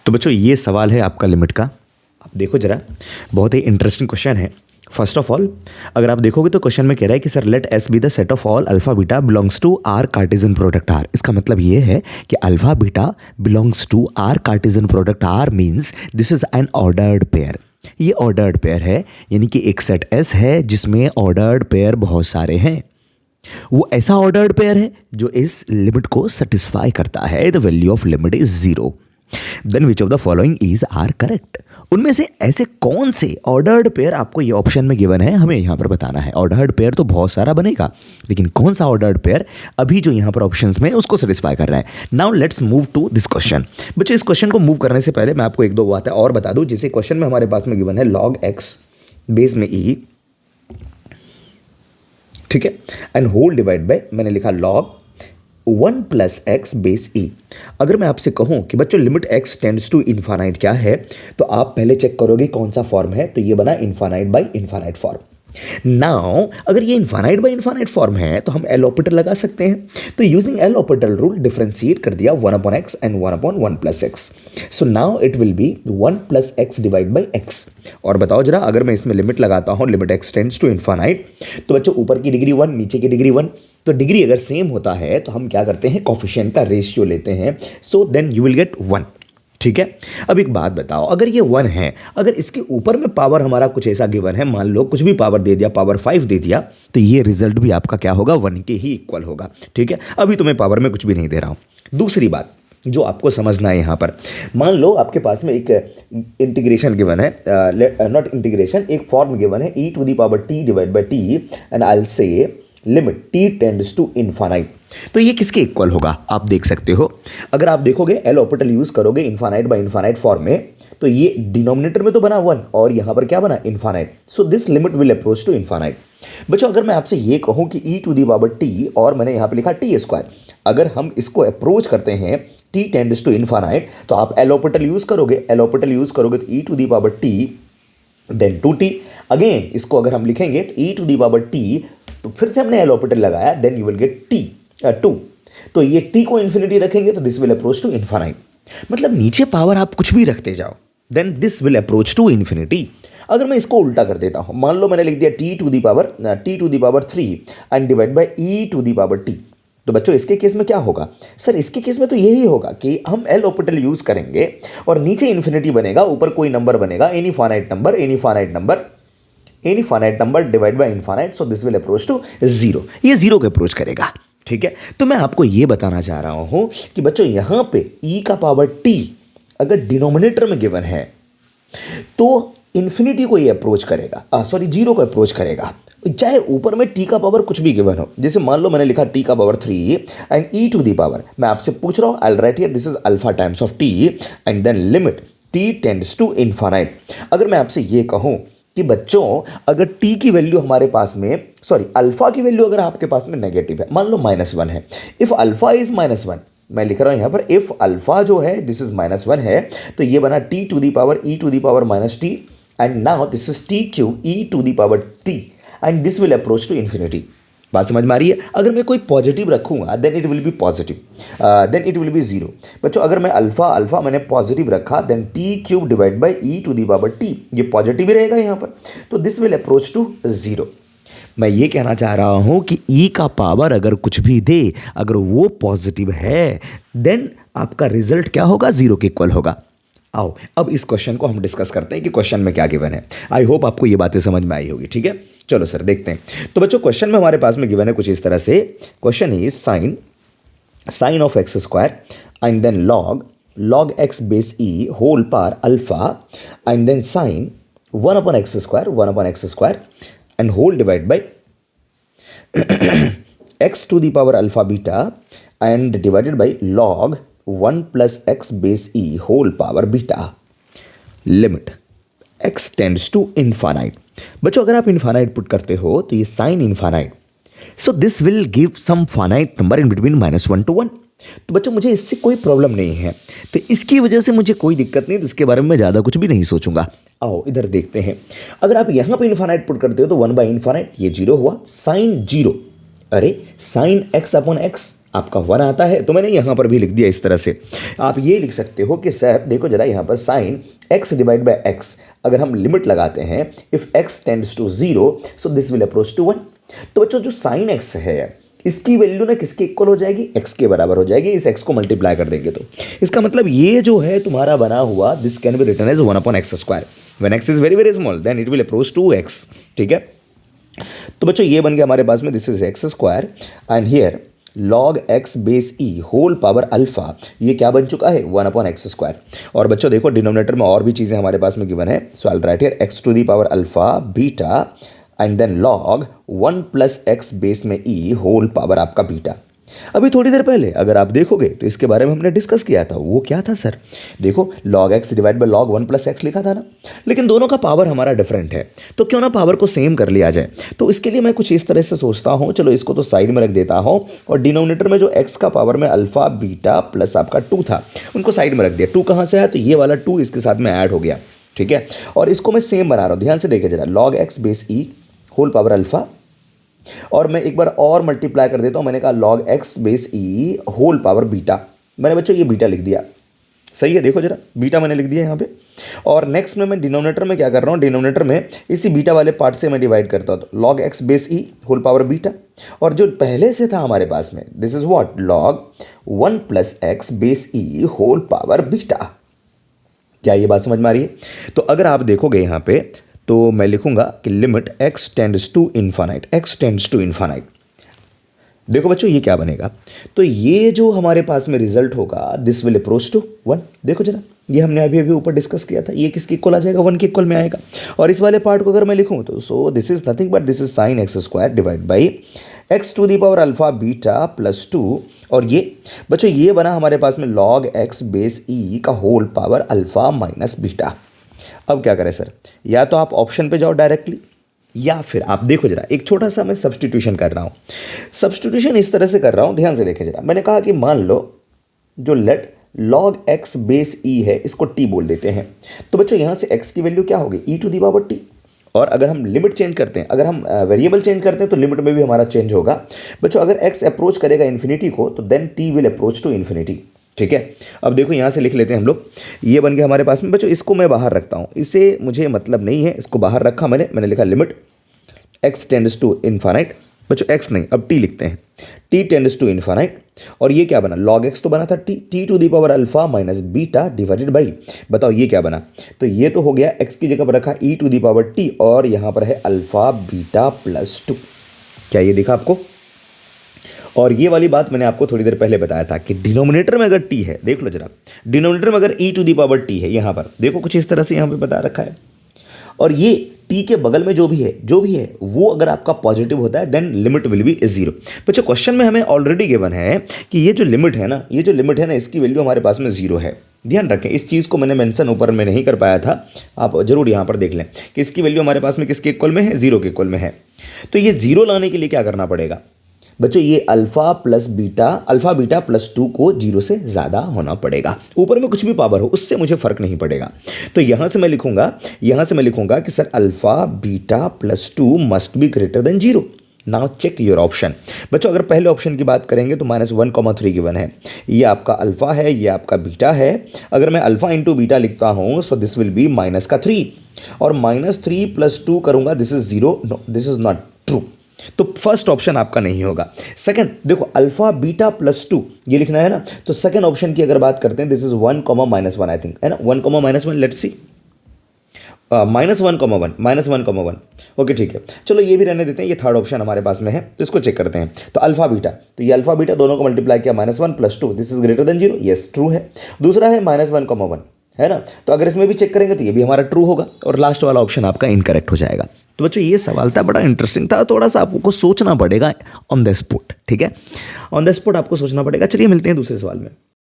तो बच्चों ये सवाल है आपका लिमिट का। आप देखो जरा, बहुत ही इंटरेस्टिंग क्वेश्चन है। फर्स्ट ऑफ ऑल अगर आप देखोगे तो क्वेश्चन में कह रहा है कि sir let S be the set of all alpha beta belongs to R Cartesian product R. इसका मतलब ये है कि alpha beta belongs to R Cartesian product R means this is an ordered pair. ये ऑर्डर्ड पेयर है, यानी कि एक सेट एस है जिसमें ऑर्डर्ड पेयर बहुत सारे हैं। वो ऐसा ऑर्डर्ड पेयर है जो इस लिमिट को सेटिस्फाई करता है। The value of limit is 0। Then which of the following is are correct. उनमें से ऐसे कौन से ऑर्डर्ड पेयर आपको ये ऑप्शन में गिवन है, हमें यहां पर बताना है। ऑर्डर्ड पेयर तो बहुत सारा बनेगा, लेकिन कौन सा ऑर्डर्ड पेयर अभी जो यहां पर ऑप्शंस में उसको सेटिस्फाई कर रहा है। Now let's move to this question. बच्चों इस क्वेश्चन को मूव करने से पहले मैं आपको एक दो बातें और बता दूं। जैसे क्वेश्चन में हमारे पास में गिवन है log x बेस में e, ठीक है, एंड होल डिवाइड बाय मैंने लिखा log 1 plus x base E. अगर मैं आपसे कहूं कि बच्चों limit x tends to infinite क्या है, तो आप पहले चेक करोगे कौन सा फॉर्म है। तो ये बना infinite by infinite form. Now अगर ये इनफाइनाइट बाय इनफाइनाइट फॉर्म है तो हम एल ऑपरेटर लगा सकते हैं। तो using L operator rule differentiate कर दिया 1 upon X and 1 upon 1 plus X. So now it will be 1 plus X divide by X. और बताओ जरा, अगर मैं इसमें लिमिट लगाता हूं limit X tends to infinite, तो बच्चों ऊपर की डिग्री 1 नीचे की डिग्री 1, तो डिग्री अगर सेम होता है तो हम क्या करते हैं, कोफिशिएंट का रेशियो लेते हैं। So then you will gate 1। ठीक है, अब एक बात बताओ, अगर ये 1 है, अगर इसके ऊपर में पावर हमारा कुछ ऐसा गिवन है, मान लो कुछ भी पावर दे दिया, पावर 5 दे दिया, तो ये रिजल्ट भी आपका क्या होगा, 1 के ही इक्वल होगा। ठीक है, अभी तो मैं पावर में कुछ भी नहीं दे रहा हूं। दूसरी बात जो आपको समझना है यहां पर, मान लो आपके पास में एक इंटीग्रेशन गिवन है, नॉट इंटीग्रेशन, एक फॉर्म गिवन है e to the power t divide by t and I will say limit t tends to infinite. तो ये किसके इक्वल होगा आप देख सकते हो। अगर आप देखोगे एल ऑपरेटर यूज करोगे इनफाइनाइट बाय इनफाइनाइट फॉर्म में, तो ये डिनोमिनेटर में तो बना 1 और यहां पर क्या बना, infinite. So this limit will approach to infinite. बच्चों अगर मैं आपसे ये कहूं कि e to the power t और मैंने यहां पे लिखा t स्क्वायर, अगर हम इसको अप्रोच करते हैं t टेंड्स टू इनफाइनाइट, तो आप एल ऑपरेटर यूज करोगे, एल ऑपरेटर यूज करोगे तो e to the power t then 2t। Again इसको अगर हम लिखेंगे तो e to the power t, तो फिर से हमने एल ऑपरेटर लगाया, then you will get t 2। तो ये t को इन्फिनिटी रखेंगे तो this will approach to infinite. मतलब नीचे पावर आप कुछ भी रखते जाओ, then this will approach to infinity. अगर मैं इसको उल्टा कर देता हूं, मान लो मैंने लिख दिया t to the power 3 and divide by e to the power t, तो बच्चों इसके केस में क्या होगा, सर इसके केस में तो यही होगा कि हम एल ऑपरेटर यूज करेंगे और नीचे इन्फिनिटी बनेगा, ऊपर कोई नंबर बनेगा, any finite number divide by infinite. So this will approach to 0। ये 0 को अप्रोच करेगा। ठीक है, तो मैं आपको ये बताना चाह रहा हूं कि बच्चों यहां पे e का पावर t अगर डिनोमिनेटर में गिवन है तो इन्फिनिटी को ये अप्रोच करेगा, 0 को अप्रोच करेगा, चाहे ऊपर में t का पावर कुछ भी गिवन हो। जैसे मान लो मैंने लिखा t का power 3 and e to the power, मैं आपसे पूछ रहा हूं, I will write here this is alpha times of t and then limit t tends to infinite. अगर मैं आपसे ये कहूं कि बच्चों अगर t की वैल्यू हमारे पास में, अल्फा की वैल्यू अगर आपके पास में नेगेटिव है, मान लो -1 है, इफ अल्फा इज -1, मैं लिख रहा हूं यहां पर इफ अल्फा जो है दिस इज -1 है, तो ये बना t to the power e to the power -t and now this is t cube e to the power t and this will approach to infinity. बात समझ में आ रही है। अगर मैं कोई पॉजिटिव रखूंगा then it will be positive, then it will be 0। बच्चों अगर मैं अल्फा मैंने पॉजिटिव रखा, then t cube divide by e to the power t, ये पॉजिटिव ही रहेगा यहाँ पर, तो दिस विल अप्रोच टू 0। मैं ये कहना चाह रहा हूं कि e का पावर अगर कुछ भी दे, अगर वो पॉजिटिव है, देन आपका रिजल्ट क्या होगा, 0 के इक्वल होगा। आओ अब इस क्वेश्चन को हम डिस्कस करते हैं कि क्वेश्चन में क्या गिवन है। आई होप आपको ये बातें समझ में आई होगी। ठीक है, चलो सर देखते हैं। तो बच्चों क्वेश्चन में हमारे पास में गिवन है कुछ इस तरह से, question is sine of X square and then log x base e whole power alpha and then sine 1 upon X square and whole divide by x to the power alpha beta and divided by log 1 plus x base E whole power beta. Limit x tends to infinite. बच्चों अगर आप infinite put करते हो तो ये sine infinite, so this will give some finite number in between -1 to 1। तो बच्चों मुझे इससे कोई प्रॉब्लम नहीं है, तो इसकी वजह से मुझे कोई दिक्कत नहीं, तो इसके बारे में मैं ज़्यादा कुछ भी नहीं सोचूंगा। आओ इधर देखते हैं। अगर आप यहाँ पे इनफाइनाइट पुट करते हो तो 1 बाई इनफाइनाइट, ये 0 हुआ, साइन 0, अरे साइन x अपॉन x आपका 1 आता है, तो मैंने यहाँ पर भी लिख दिया इस तरह से। आप ये लिख सकते हो कि सर देखो जरा यहाँ पर sine x divide by x, अगर हम लिमिट लगाते हैं if x tends to 0 so this will approach to 1। तो बच्चों जो साइन x है इसकी वैल्यू ना किसके इक्वल हो जाएगी, x के बराबर हो जाएगी। इस x को मल्टीप्लाई कर देंगे तो इसका मतलब ये जो है तुम्हारा बना हुआ this can be written as 1/x²। When x is very very small then it will approach to x। ठीक है, तो बच्चों ये बन गया हमारे पास में this is x² and here log x base e whole power alpha, ये क्या बन चुका है 1/x²। और बच्चों देखो डिनोमिनेटर में और भी चीज़ें हमारे पास में गिवन है, so I will write here x to the power alpha beta and then log 1 plus x base में e होल पावर आपका बीटा। अभी थोड़ी देर पहले अगर आप देखोगे तो इसके बारे में हमने डिस्कस किया था, वो क्या था सर, देखो log x divide bye log 1 plus x लिखा था ना, लेकिन दोनों का पावर हमारा डिफरेंट है, तो क्यों ना पावर को सेम कर लिया जाए। तो इसके लिए मैं कुछ इस तरह से सोचता हूँ, चलो इसको तो साइड में रख देता हूँ और डिनोमिनेटर में जो x का पावर में अल्फा बीटा प्लस आपका 2 था उनको साइड में रख दिया। 2 कहाँ से है, तो ये वाला 2 इसके साथ में ऐड हो गया। ठीक है, और इसको मैं सेम बना रहा हूँ, ध्यान से देखिए जरा, log x base e whole power alpha, और मैं एक बार और मल्टीप्लाई कर देता हूं, मैंने कहा log x base e whole power beta. मैंने बच्चों ये बीटा लिख दिया, सही है, देखो जरा बीटा मैंने लिख दिया यहाँ पे। और नेक्स्ट में मैं डिनोमिनेटर में क्या कर रहा हूँ, डिनोमिनेटर में इसी बीटा वाले पार्ट से मैं डिवाइड करता हूँ, तो log x base e whole power beta, और जो पहले से था हमारे पास में this is what log 1 plus x base e whole power beta. क्या ये बात समझ में आ रही है? तो अगर आप देखोगे यहाँ पे तो मैं लिखूंगा कि limit x tends to infinite, x tends to infinite. देखो बच्चों ये क्या बनेगा, तो ये जो हमारे पास में रिजल्ट होगा दिस विल अप्रोच टू 1। देखो जरा, ये हमने अभी अभी ऊपर डिस्कस किया था, ये किसके इक्वल आ जाएगा, 1 के इक्वल में आएगा। और इस वाले पार्ट को अगर मैं लिखूँ तो so this is nothing but this is sine x² divide by x to the power alpha beta plus 2, और ये बच्चों ये बना हमारे पास में log x बेस e का whole power alpha minus beta. अब क्या करें सर, या तो आप ऑप्शन पे जाओ डायरेक्टली, या फिर आप देखो जरा एक छोटा सा मैं सब्स्टिट्यूशन कर रहा हूँ। सब्स्टिट्यूशन इस तरह से कर रहा हूँ, ध्यान से देखें जरा, मैंने कहा कि मान लो जो let log x base e है इसको t बोल देते हैं, तो बच्चों यहाँ से x की वैल्यू क्या होगी e to the power t। और अगर हम लिमिट चेंज करते हैं, अगर हम वेरिएबल चेंज करते हैं तो लिमिट में भी हमारा चेंज होगा। बच्चों अगर x अप्रोच करेगा इन्फिनिटी को तो then t will approach to infinity. ठीक है, अब देखो यहाँ से लिख लेते हैं हम लोग, ये बन गया हमारे पास में। बच्चों इसको मैं बाहर रखता हूँ, इससे मुझे मतलब नहीं है, इसको बाहर रखा मैंने लिखा limit x tends to infinite. बच्चों x नहीं, अब t लिखते हैं, t टेंड्स टू इन्फानाइट, और ये क्या बना log x तो बना था t to the power alpha minus beta divided by, बताओ ये क्या बना, तो ये तो हो गया x की जगह पर रखा e to the power t, और यहाँ पर है अल्फा बीटा प्लस 2। क्या ये दिखा आपको? और ये वाली बात मैंने आपको थोड़ी देर पहले बताया था कि डिनोमिनेटर में अगर t है, देख लो जरा, डिनोमिनेटर में अगर e to the power t है, यहाँ पर देखो कुछ इस तरह से यहाँ पे बता रखा है, और ये t के बगल में जो भी है वो अगर आपका पॉजिटिव होता है देन लिमिट विल बी 0। बच्चों क्वेश्चन में हमें ऑलरेडी गिवन है कि ये जो लिमिट है ना, इसकी वैल्यू हमारे पास में 0 है। ध्यान रखें, इस चीज़ को मैंने मेंशन ऊपर में नहीं कर पाया था, आप जरूर यहाँ पर देख लें कि इसकी वैल्यू हमारे पास में किसके इक्वल में है, 0 के इक्वल में है। तो ये 0 लाने के लिए क्या करना पड़ेगा बच्चों, ये अल्फा बीटा प्लस 2 को 0 से ज़्यादा होना पड़ेगा। ऊपर में कुछ भी पावर हो उससे मुझे फ़र्क नहीं पड़ेगा। तो यहाँ से मैं लिखूंगा कि sir alpha beta plus 2 must be greater than 0। Now check your option. बच्चों अगर पहले ऑप्शन की बात करेंगे तो -1,3 गिवन है, ये आपका अल्फा है, ये आपका बीटा है। अगर मैं अल्फा इंटू बीटा लिखता हूँ सो दिस विल बी -3, और -3 प्लस 2 करूँगा, this is 0, no this is not true. तो फर्स्ट ऑप्शन आपका नहीं होगा। सेकंड देखो अल्फा बीटा प्लस 2 ये लिखना है ना, तो सेकंड ऑप्शन की अगर बात करते हैं दिस इज 1, -1 आई थिंक है ना, 1, -1 लेट्स सी, -1, ओके ठीक है, चलो ये भी रहने देते हैं, ये थर्ड ऑप्शन हमारे पास में है, तो इसको चेक करते हैं। तो अल्फा बीटा, तो ये अल्फा बीटा दोनों को मल्टीप्लाई किया, -1 plus 2 this is greater than 0, yes true है। दूसरा है -1, है ना, तो अगर इसमें भी चेक करेंगे तो ये भी हमारा ट्रू होगा, और लास्ट वाला ऑप्शन आपका इनकरेक्ट हो जाएगा। तो बच्चों ये सवाल था, बड़ा इंटरेस्टिंग था, थोड़ा सा आपको सोचना पड़ेगा ऑन द स्पॉट। ठीक है, ऑन द स्पॉट आपको सोचना पड़ेगा। चलिए मिलते हैं दूसरे सवाल में।